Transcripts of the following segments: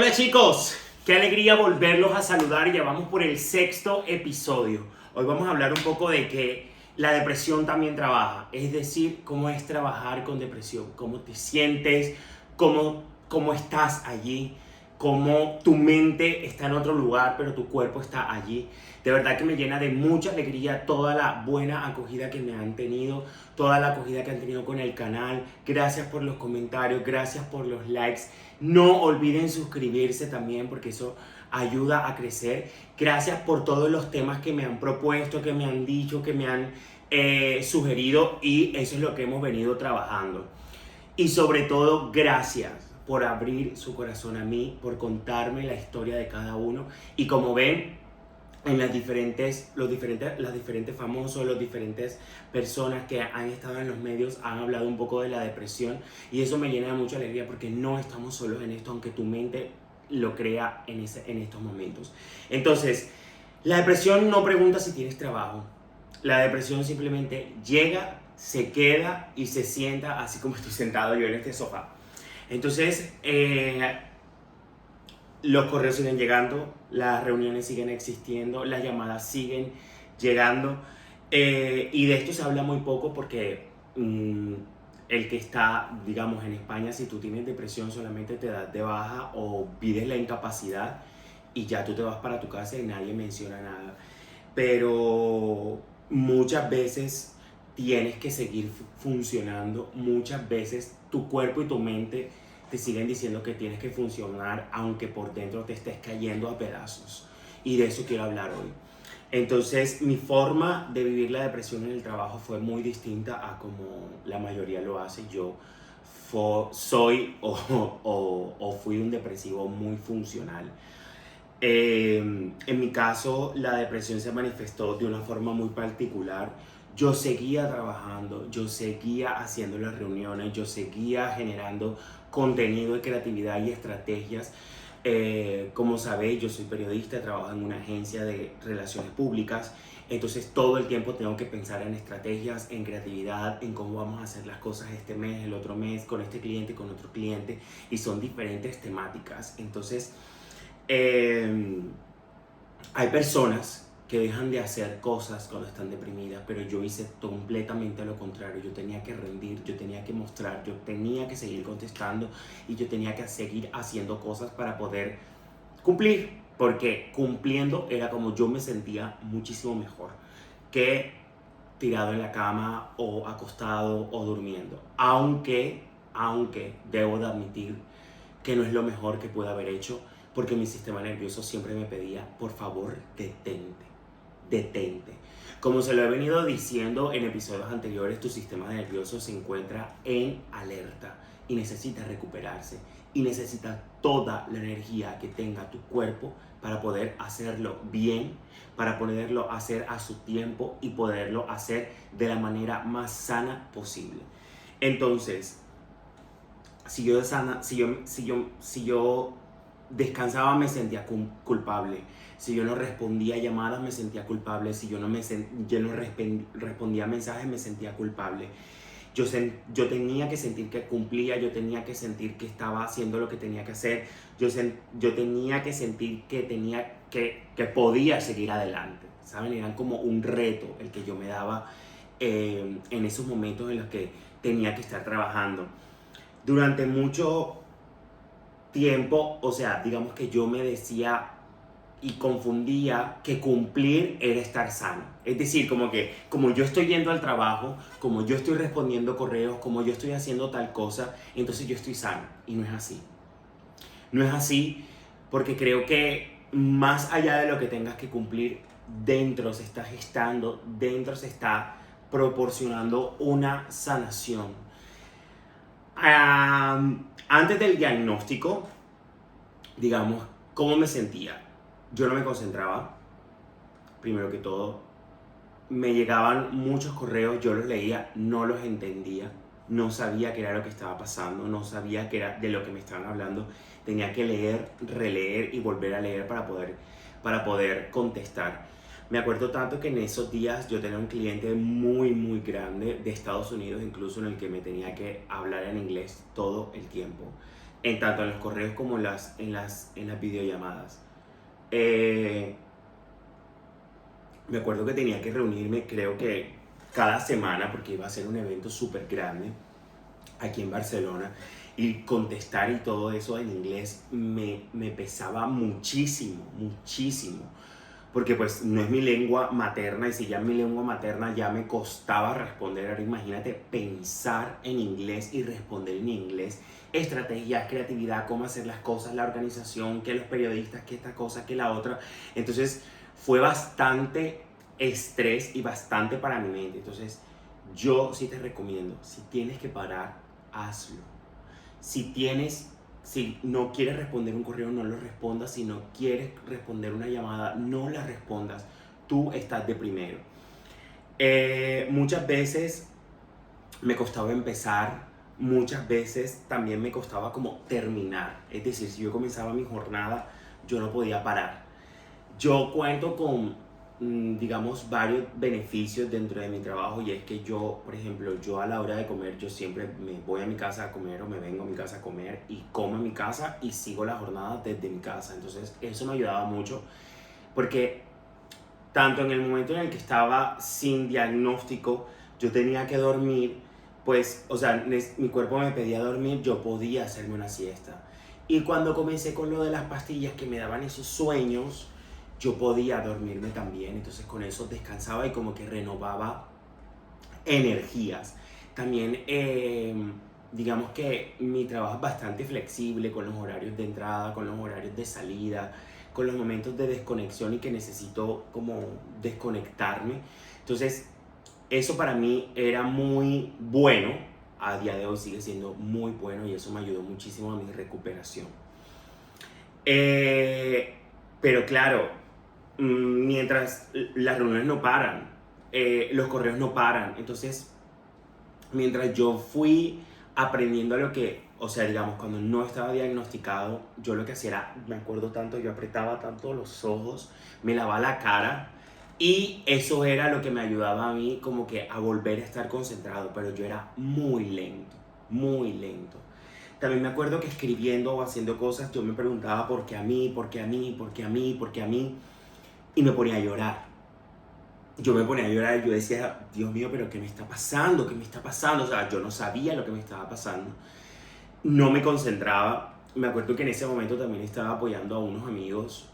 Hola chicos, qué alegría volverlos a saludar. Ya vamos por el 6º episodio. Hoy vamos a hablar un poco de que la depresión también trabaja, es decir, cómo es trabajar con depresión, cómo te sientes, cómo estás allí, cómo tu mente está en otro lugar, pero tu cuerpo está allí. De verdad que me llena de mucha alegría toda la buena acogida que me han tenido, toda la acogida que han tenido con el canal. Gracias por los comentarios, gracias por los likes. No olviden suscribirse también porque eso ayuda a crecer. Gracias por todos los temas que me han propuesto, que me han dicho, que me han sugerido, y eso es lo que hemos venido trabajando. Y sobre todo, gracias por abrir su corazón a mí, por contarme la historia de cada uno. Y como ven, en las diferentes famosos, las diferentes personas que han estado en los medios han hablado un poco de la depresión, y eso me llena de mucha alegría porque no estamos solos en esto, aunque tu mente lo crea en estos momentos. Entonces, la depresión no pregunta si tienes trabajo. La depresión simplemente llega, se queda y se sienta así como estoy sentado yo en este sofá. Entonces, los correos siguen llegando, las reuniones siguen existiendo, las llamadas siguen llegando, y de esto se habla muy poco porque el que está, digamos, en España, si tú tienes depresión solamente te das de baja o pides la incapacidad y ya tú te vas para tu casa y nadie menciona nada. Pero muchas veces tienes que seguir funcionando, muchas veces tu cuerpo y tu mente te siguen diciendo que tienes que funcionar aunque por dentro te estés cayendo a pedazos, y de eso quiero hablar hoy. Entonces, mi forma de vivir la depresión en el trabajo fue muy distinta a como la mayoría lo hace. Yo soy o fui un depresivo muy funcional. En mi caso, la depresión se manifestó de una forma muy particular. Yo seguía trabajando, yo seguía haciendo las reuniones, yo seguía generando contenido de creatividad y estrategias. Como sabéis, yo soy periodista, trabajo en una agencia de relaciones públicas, entonces todo el tiempo tengo que pensar en estrategias, en creatividad, en cómo vamos a hacer las cosas este mes, el otro mes, con este cliente, con otro cliente, y son diferentes temáticas. Entonces, hay personas que dejan de hacer cosas cuando están deprimidas, pero yo hice completamente lo contrario. Yo tenía que rendir, yo tenía que mostrar, yo tenía que seguir contestando y yo tenía que seguir haciendo cosas para poder cumplir, porque cumpliendo era como yo me sentía muchísimo mejor que tirado en la cama o acostado o durmiendo, aunque debo de admitir que no es lo mejor que pude haber hecho, porque mi sistema nervioso siempre me pedía, por favor, detente. Como se lo he venido diciendo en episodios anteriores, tu sistema nervioso se encuentra en alerta y necesita recuperarse, y necesita toda la energía que tenga tu cuerpo para poder hacerlo bien, para poderlo hacer a su tiempo y poderlo hacer de la manera más sana posible. Entonces, si yo descansaba, me sentía culpable. Si yo no respondía llamadas, me sentía culpable. Si yo no respondía mensajes, me sentía culpable. Yo tenía que sentir que cumplía, yo tenía que sentir que estaba haciendo lo que tenía que hacer, yo tenía que sentir que podía seguir adelante, ¿saben? Era como un reto el que yo me daba en esos momentos en los que tenía que estar trabajando. Durante mucho tiempo, o sea, digamos que yo me decía y confundía que cumplir era estar sano. Es decir, como yo estoy yendo al trabajo, como yo estoy respondiendo correos, como yo estoy haciendo tal cosa, entonces yo estoy sano. Y no es así. No es así, porque creo que más allá de lo que tengas que cumplir, dentro se está gestando, dentro se está proporcionando una sanación. Antes del diagnóstico, digamos, ¿cómo me sentía? Yo no me concentraba, primero que todo. Me llegaban muchos correos, yo los leía, no los entendía, no sabía qué era lo que estaba pasando, no sabía qué era de lo que me estaban hablando. Tenía que leer, releer y volver a leer para poder contestar. Me acuerdo tanto que en esos días yo tenía un cliente muy, muy grande de Estados Unidos, incluso, en el que me tenía que hablar en inglés todo el tiempo. en tanto en los correos como en las videollamadas. Eh, Me acuerdo que tenía que reunirme, creo que cada semana, porque iba a ser un evento súper grande aquí en Barcelona, y contestar y todo eso en inglés me pesaba muchísimo, muchísimo, porque pues no es mi lengua materna, y si ya es mi lengua materna ya me costaba responder. Ahora imagínate pensar en inglés y responder en inglés, estrategias, creatividad, cómo hacer las cosas, la organización, que los periodistas, que esta cosa, que la otra. Entonces fue bastante estrés y bastante para mi mente. Entonces yo sí te recomiendo, si tienes que parar, hazlo. Si no quieres responder un correo, no lo respondas. Si no quieres responder una llamada, no la respondas. Tú estás de primero. Muchas veces me costaba empezar, muchas veces también me costaba como terminar. Es decir, si yo comenzaba mi jornada, yo no podía parar. Yo cuento con, digamos, varios beneficios dentro de mi trabajo, y es que yo, por ejemplo, yo a la hora de comer, yo siempre me voy a mi casa a comer o me vengo a mi casa a comer y como en mi casa y sigo la jornada desde mi casa. Entonces eso me ayudaba mucho porque tanto en el momento en el que estaba sin diagnóstico, yo tenía que dormir, pues, o sea, mi cuerpo me pedía dormir, yo podía hacerme una siesta. Y cuando comencé con lo de las pastillas que me daban esos sueños, yo podía dormirme también. Entonces con eso descansaba y como que renovaba energías. También, digamos que mi trabajo es bastante flexible con los horarios de entrada, con los horarios de salida, con los momentos de desconexión y que necesito como desconectarme. Entonces, eso para mí era muy bueno. A día de hoy sigue siendo muy bueno y eso me ayudó muchísimo a mi recuperación. Eh, pero claro, mientras las reuniones no paran, los correos no paran. Entonces, mientras yo fui aprendiendo lo que, o sea, digamos, cuando no estaba diagnosticado, yo lo que hacía era, me acuerdo tanto, yo apretaba tanto los ojos, me lavaba la cara, y eso era lo que me ayudaba a mí como que a volver a estar concentrado, pero yo era muy lento, muy lento. También me acuerdo que escribiendo o haciendo cosas, yo me preguntaba por qué a mí, por qué a mí, por qué a mí, por qué a mí, y me ponía a llorar. Yo me ponía a llorar y yo decía, Dios mío, pero ¿qué me está pasando? ¿Qué me está pasando? O sea, yo no sabía lo que me estaba pasando. No me concentraba. Me acuerdo que en ese momento también estaba apoyando a unos amigos,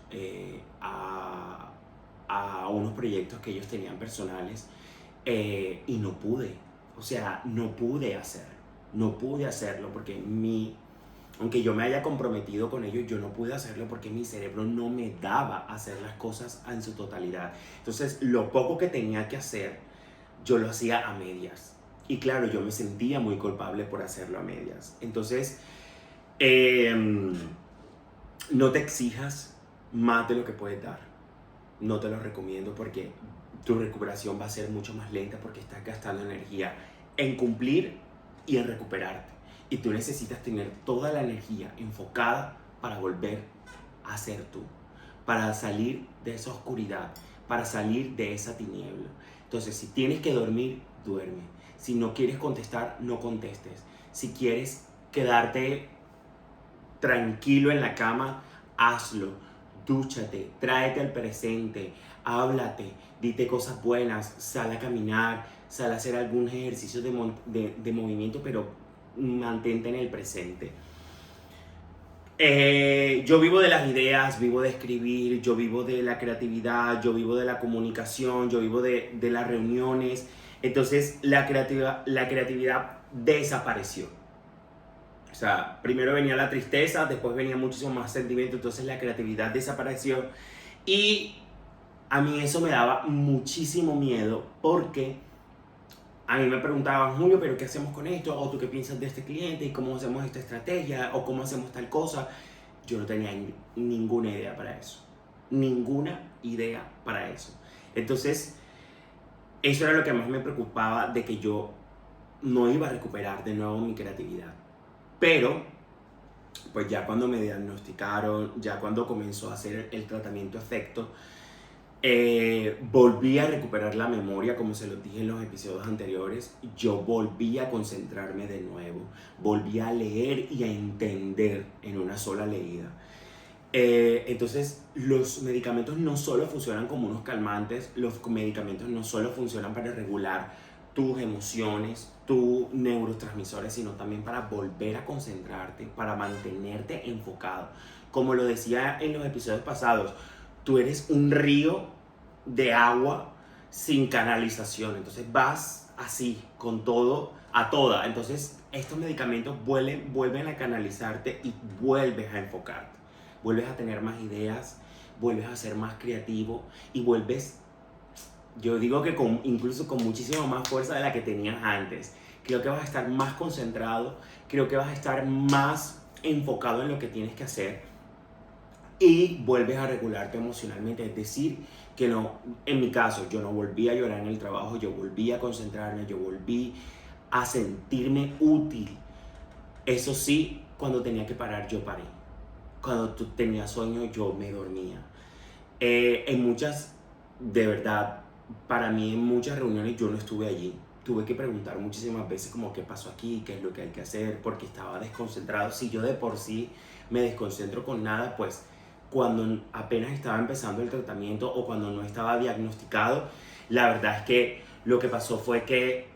a unos proyectos que ellos tenían personales, y no pude. O sea, no pude hacerlo. No pude hacerlo porque aunque yo me haya comprometido con ellos, yo no pude hacerlo porque mi cerebro no me daba hacer las cosas en su totalidad. Entonces, lo poco que tenía que hacer, yo lo hacía a medias. Y claro, yo me sentía muy culpable por hacerlo a medias. Entonces, eh, no te exijas más de lo que puedes dar. No te lo recomiendo porque tu recuperación va a ser mucho más lenta porque estás gastando energía en cumplir y en recuperarte. Y tú necesitas tener toda la energía enfocada para volver a ser tú, para salir de esa oscuridad, para salir de esa tiniebla. Entonces, si tienes que dormir, duerme. Si no quieres contestar, no contestes. Si quieres quedarte tranquilo en la cama, hazlo. Dúchate, tráete al presente, háblate, dite cosas buenas, sal a caminar, sal a hacer algún ejercicio de movimiento, pero mantente en el presente. Yo vivo de las ideas, vivo de escribir, yo vivo de la creatividad, yo vivo de la comunicación, yo vivo de las reuniones. Entonces la creatividad desapareció. O sea, primero venía la tristeza, después venía muchísimo más sentimiento, entonces la creatividad desapareció. Y a mí eso me daba muchísimo miedo porque a mí me preguntaban, Julio, pero ¿qué hacemos con esto? ¿O tú qué piensas de este cliente? ¿Y cómo hacemos esta estrategia? ¿O cómo hacemos tal cosa? Yo no tenía ninguna idea para eso. Ninguna idea para eso. Entonces, eso era lo que más me preocupaba, de que yo no iba a recuperar de nuevo mi creatividad. Pero, pues ya cuando me diagnosticaron, ya cuando comenzó a hacer el tratamiento efecto, Volví a recuperar la memoria, como se los dije en los episodios anteriores. Yo volví a concentrarme de nuevo, volví a leer y a entender en una sola leída. Entonces, los medicamentos no solo funcionan como unos calmantes, los medicamentos no solo funcionan para regular tus emociones, tus neurotransmisores, sino también para volver a concentrarte, para mantenerte enfocado. Como lo decía en los episodios pasados, tú eres un río de agua sin canalización, entonces vas así, con todo, a toda. Entonces, estos medicamentos vuelven a canalizarte y vuelves a enfocarte. Vuelves a tener más ideas, vuelves a ser más creativo y vuelves, yo digo que incluso con muchísima más fuerza de la que tenías antes. Creo que vas a estar más concentrado, creo que vas a estar más enfocado en lo que tienes que hacer y vuelves a regularte emocionalmente. Es decir, que no, en mi caso, yo no volví a llorar en el trabajo, yo volví a concentrarme, yo volví a sentirme útil. Eso sí, cuando tenía que parar, yo paré. Cuando tú tenías sueño, yo me dormía. En muchas, de verdad, para mí en muchas reuniones yo no estuve allí. Tuve que preguntar muchísimas veces como qué pasó aquí, qué es lo que hay que hacer, porque estaba desconcentrado. Si yo de por sí me desconcentro con nada, pues cuando apenas estaba empezando el tratamiento o cuando no estaba diagnosticado, la verdad es que lo que pasó fue que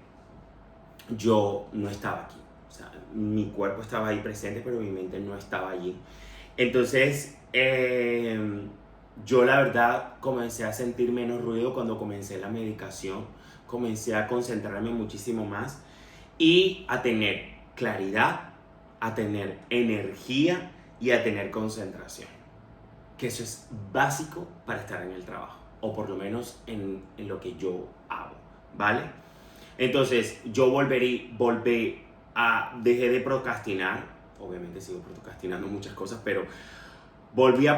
yo no estaba aquí. O sea, mi cuerpo estaba ahí presente, pero mi mente no estaba allí. Entonces, yo la verdad comencé a sentir menos ruido cuando comencé la medicación, comencé a concentrarme muchísimo más y a tener claridad, a tener energía y a tener concentración. Que eso es básico para estar en el trabajo, o por lo menos en lo que yo hago, ¿vale? Entonces, yo dejé de procrastinar, obviamente sigo procrastinando muchas cosas, pero volví a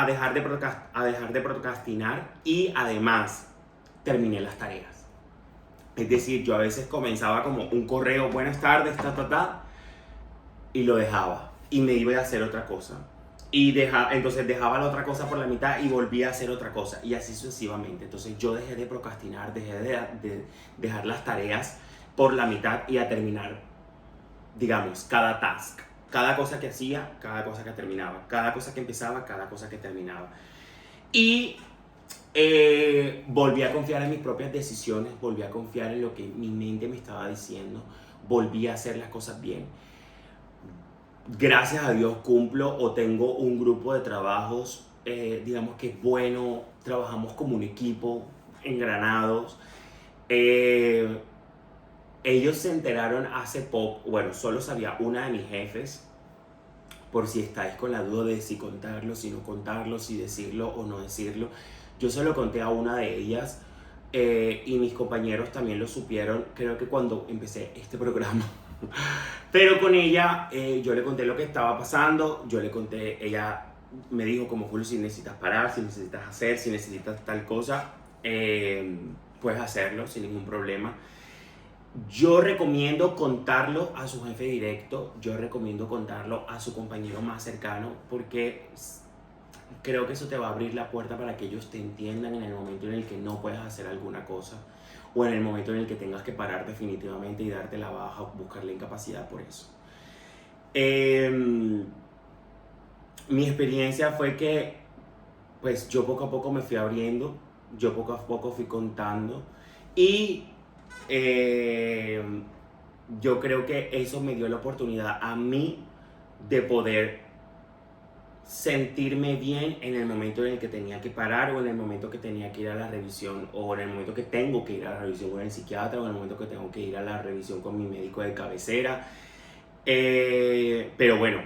dejar de procrastinar y además terminé las tareas. Es decir, yo a veces comenzaba como un correo, buenas tardes, y lo dejaba y me iba a hacer otra cosa. Entonces dejaba la otra cosa por la mitad y volvía a hacer otra cosa y así sucesivamente. Entonces yo dejé de procrastinar, dejé de dejar las tareas por la mitad y a terminar, digamos, cada task. Cada cosa que hacía, cada cosa que terminaba. Cada cosa que empezaba, cada cosa que terminaba. Y volví a confiar en mis propias decisiones, volví a confiar en lo que mi mente me estaba diciendo, volví a hacer las cosas bien. Gracias a Dios cumplo o tengo un grupo de trabajos, digamos que es bueno, trabajamos como un equipo, engranados. Ellos se enteraron hace poco, bueno, solo sabía una de mis jefes, por si estáis con la duda de si contarlo, si no contarlo, si decirlo o no decirlo. Yo se lo conté a una de ellas y mis compañeros también lo supieron, creo que cuando empecé este programa. Pero con ella yo le conté lo que estaba pasando, yo le conté, ella me dijo como Julio, si necesitas parar, si necesitas hacer, si necesitas tal cosa, puedes hacerlo sin ningún problema. Yo recomiendo contarlo a su jefe directo, yo recomiendo contarlo a su compañero más cercano, porque creo que eso te va a abrir la puerta para que ellos te entiendan en el momento en el que no puedas hacer alguna cosa o en el momento en el que tengas que parar definitivamente y darte la baja o buscar la incapacidad por eso. Mi experiencia fue que pues yo poco a poco me fui abriendo, yo poco a poco fui contando y yo creo que eso me dio la oportunidad a mí de poder sentirme bien en el momento en el que tenía que parar o en el momento que tenía que ir a la revisión o en el momento que tengo que ir a la revisión con el psiquiatra o en el momento que tengo que ir a la revisión con mi médico de cabecera. Pero bueno,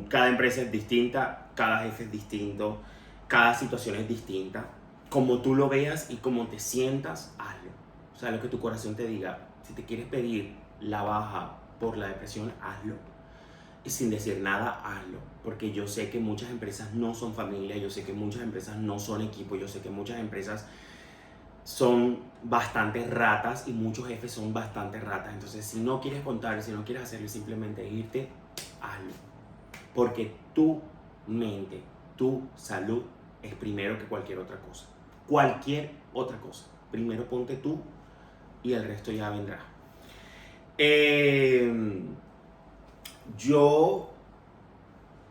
cada empresa es distinta, cada jefe es distinto, cada situación es distinta. Como tú lo veas y como te sientas, hazlo. O sea, lo que tu corazón te diga. Si te quieres pedir la baja por la depresión, hazlo. Y sin decir nada, hazlo. Porque yo sé que muchas empresas no son familia, yo sé que muchas empresas no son equipo, yo sé que muchas empresas son bastante ratas y muchos jefes son bastante ratas. Entonces, si no quieres contar, si no quieres hacerlo y simplemente irte, hazlo. Porque tu mente, tu salud es primero que cualquier otra cosa. Cualquier otra cosa. Primero ponte tú y el resto ya vendrá. Yo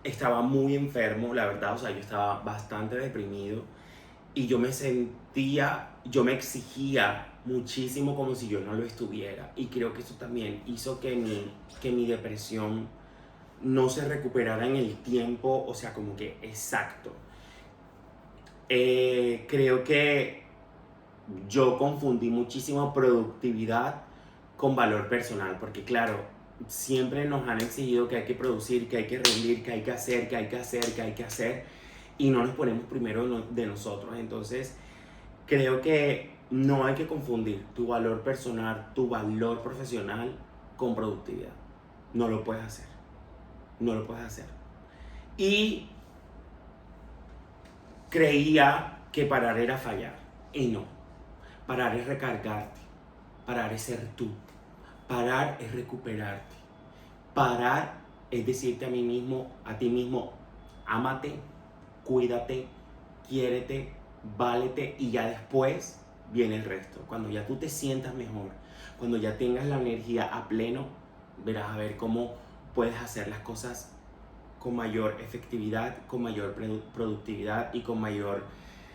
estaba muy enfermo, la verdad, o sea, yo estaba bastante deprimido y yo me exigía muchísimo como si yo no lo estuviera, y creo que eso también hizo que mi depresión no se recuperara en el tiempo, o sea, como que exacto. Creo que yo confundí muchísimo productividad con valor personal, porque claro, siempre nos han exigido que hay que producir, que hay que rendir, que hay que hacer, que hay que hacer, que hay que hacer, y no nos ponemos primero de nosotros. Entonces, creo que no hay que confundir tu valor personal, tu valor profesional con productividad. No lo puedes hacer. No lo puedes hacer. Y creía que parar era fallar. Y no. Parar es recargarte. Parar es ser tú. Parar es recuperarte. Parar es decirte a ti mismo, ámate, cuídate, quiérete, válete, y ya después viene el resto. Cuando ya tú te sientas mejor, cuando ya tengas la energía a pleno, verás a ver cómo puedes hacer las cosas con mayor efectividad, con mayor productividad y con mayor,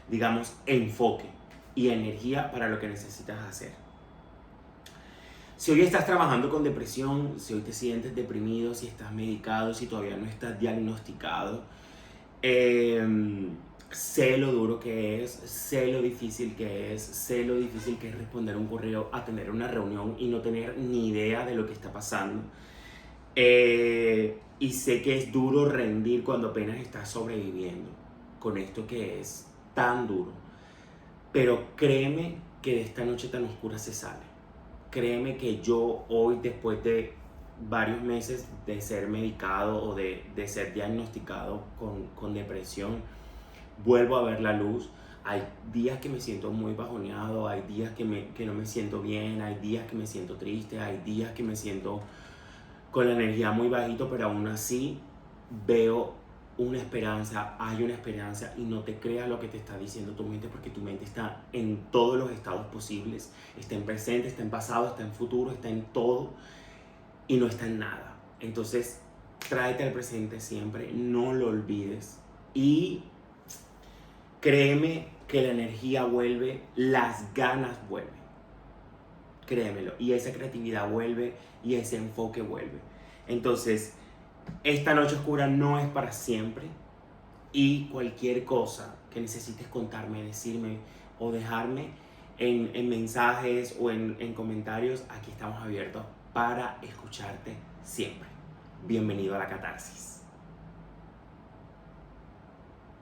digamos, enfoque y energía para lo que necesitas hacer. Si hoy estás trabajando con depresión, si hoy te sientes deprimido, si estás medicado, si todavía no estás diagnosticado, sé lo duro que es, sé lo difícil que es, sé lo difícil que es responder un correo, atender una reunión y no tener ni idea de lo que está pasando. Y sé que es duro rendir cuando apenas estás sobreviviendo con esto que es tan duro. Pero créeme que de esta noche tan oscura se sale. Créeme que yo hoy, después de varios meses de ser medicado o de ser diagnosticado con depresión, vuelvo a ver la luz. Hay días que me siento muy bajoneado, hay días que no me siento bien, hay días que me siento triste, hay días que me siento con la energía muy bajito, pero aún así veo una esperanza, hay una esperanza, y no te creas lo que te está diciendo tu mente, porque tu mente está en todos los estados posibles, está en presente, está en pasado, está en futuro, está en todo y no está en nada. Entonces, tráete al presente siempre, no lo olvides, y créeme que la energía vuelve, las ganas vuelven. Créemelo, y esa creatividad vuelve y ese enfoque vuelve. Entonces, esta noche oscura no es para siempre, y cualquier cosa que necesites contarme, decirme o dejarme en mensajes o en comentarios, aquí estamos abiertos para escucharte siempre. Bienvenido a la catarsis.